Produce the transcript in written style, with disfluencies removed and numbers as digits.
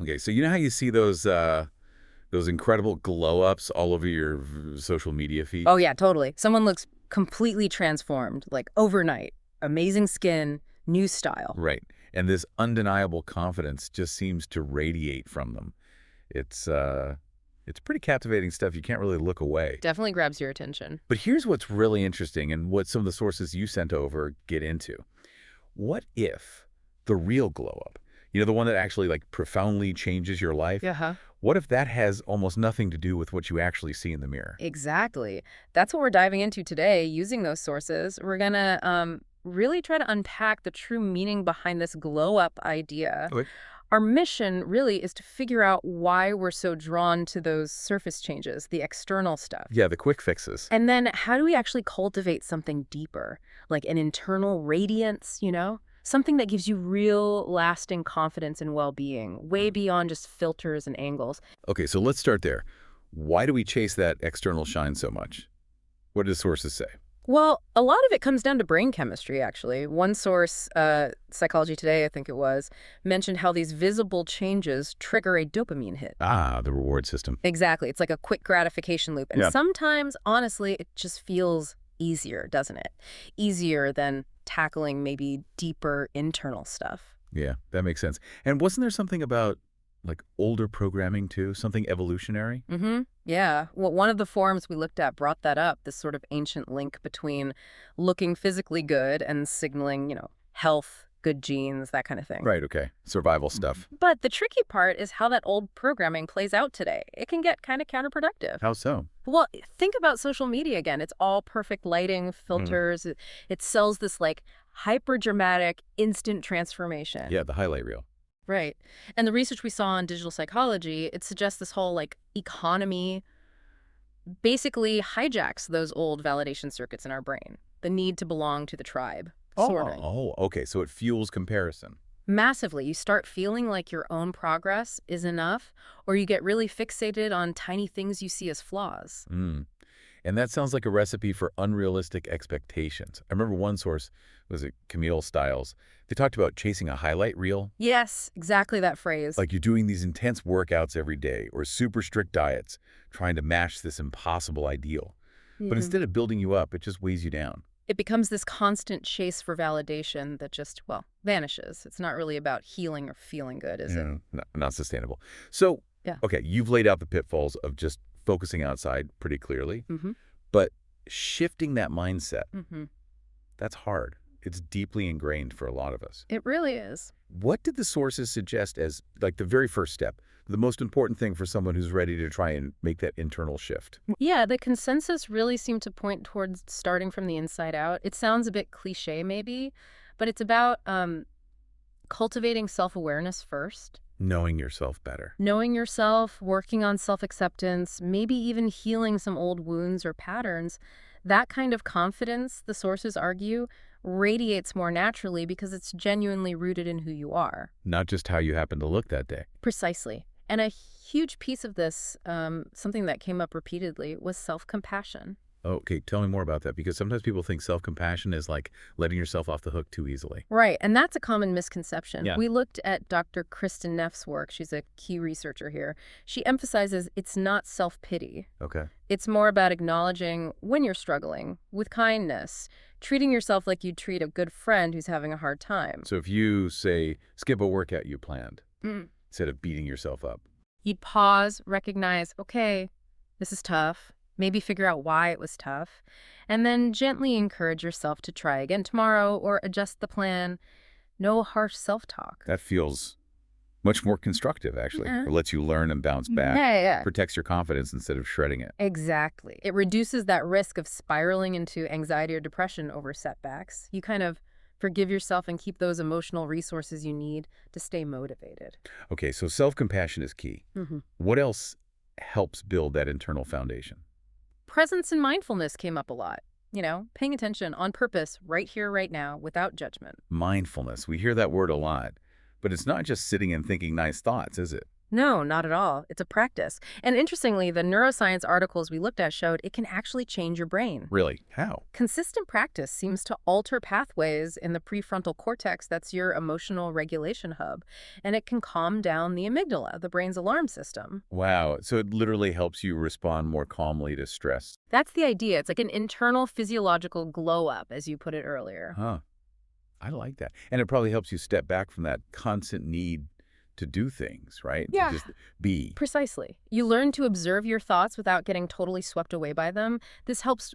Okay, so you know how you see those incredible glow-ups all over your social media feed? Oh, yeah, totally. Someone looks completely transformed, like overnight. Amazing skin, new style. Right. And this undeniable confidence just seems to radiate from them. It's pretty captivating stuff. You can't really look away. Definitely grabs your attention. But here's what's really interesting and what some of the sources you sent over get into. What if the real glow up, the one that actually like profoundly changes your life, Yeah. what if that has almost nothing to do with what you actually see in the mirror? Exactly. That's what we're diving into today using those sources. We're going to really try to unpack the true meaning behind this glow up idea. Okay. Our mission really is to figure out why we're so drawn to those surface changes, the external stuff. Yeah, the quick fixes. And then how do we actually cultivate something deeper, like an internal radiance, Something that gives you real lasting confidence and well-being, way beyond just filters and angles. Okay, so let's start there. Why do we chase that external shine so much? What do the sources say? Well, a lot of it comes down to brain chemistry, actually. One source, Psychology Today, I think it was, mentioned how these visible changes trigger a dopamine hit. Ah, the reward system. Exactly. It's like a quick gratification loop. And Yeah. sometimes, honestly, it just feels easier, doesn't it? Easier than tackling maybe deeper internal stuff. Yeah, that makes sense. And wasn't there something about like older programming too? Something evolutionary? Yeah. Well, one of the forums we looked at brought that up, this sort of ancient link between looking physically good and signaling, health, good genes, that kind of thing. Right, okay. Survival stuff. But the tricky part is how that old programming plays out today. It can get kind of counterproductive. How so? Well, think about social media again. It's all perfect lighting, Mm. filters. It sells this like hyper dramatic instant transformation. Yeah, the highlight reel. Right. And the research we saw on digital psychology, it suggests this whole like economy basically hijacks those old validation circuits in our brain. The need to belong to the tribe. Sort of. Okay. So it fuels comparison. Massively. You start feeling like your own progress is enough, or you get really fixated on tiny things you see as flaws. Mm. And that sounds like a recipe for unrealistic expectations. I remember one source, was it Camille Stiles? They talked about chasing a highlight reel, Yes, exactly that phrase. like you're doing these intense workouts every day or super strict diets, trying to match this impossible ideal. But Mhm. instead of building you up, it just weighs you down. It becomes this constant chase for validation that just, well, vanishes. It's not really about healing or feeling good, is it? Yeah, not sustainable. So, Yeah. okay, you've laid out the pitfalls of just focusing outside pretty clearly, Mm-hmm. but shifting that mindset, Mm-hmm. that's hard. It's deeply ingrained for a lot of us. It really is. What did the sources suggest as like the very first step, the most important thing for someone who's ready to try and make that internal shift? Yeah, the consensus really seemed to point towards starting from the inside out. It sounds a bit cliche, maybe, but it's about cultivating self-awareness first, Knowing yourself better. knowing yourself, working on self-acceptance, maybe even healing some old wounds or patterns. That kind of confidence, the sources argue, radiates more naturally because it's genuinely rooted in who you are. Not just how you happen to look that day. Precisely. And a huge piece of this, something that came up repeatedly, was self-compassion. Okay, tell me more about that because sometimes people think self-compassion is like letting yourself off the hook too easily. Right, and that's a common misconception. Yeah. We looked at Dr. Kristen Neff's work. She's a key researcher here. She emphasizes it's not self-pity. Okay. It's more about acknowledging when you're struggling, with kindness, treating yourself like you'd treat a good friend who's having a hard time. So if you say skip a workout you planned Mm. instead of beating yourself up. You'd pause, recognize, okay, this is tough, maybe figure out why it was tough, and then gently encourage yourself to try again tomorrow or adjust the plan. No harsh self-talk. That feels much more constructive, actually. Yeah. It lets you learn and bounce back. Yeah. Protects your confidence instead of shredding it. Exactly. It reduces that risk of spiraling into anxiety or depression over setbacks. You kind of forgive yourself and keep those emotional resources you need to stay motivated. Okay, so self-compassion is key. Mhm. What else helps build that internal foundation? Presence and mindfulness came up a lot. Paying attention on purpose, right here, right now, without judgment. Mindfulness. We hear that word a lot. But it's not just sitting and thinking nice thoughts, is it? No, not at all. It's a practice. And interestingly, the neuroscience articles we looked at showed it can actually change your brain. Really? How? Consistent practice seems to alter pathways in the prefrontal cortex, that's your emotional regulation hub, and it can calm down the amygdala, the brain's alarm system. Wow. So it literally helps you respond more calmly to stress. That's the idea. It's like an internal physiological glow up, as you put it earlier. Huh. I like that. And it probably helps you step back from that constant need to do things, right? To Yeah, just be. precisely. You learn to observe your thoughts without getting totally swept away by them. This helps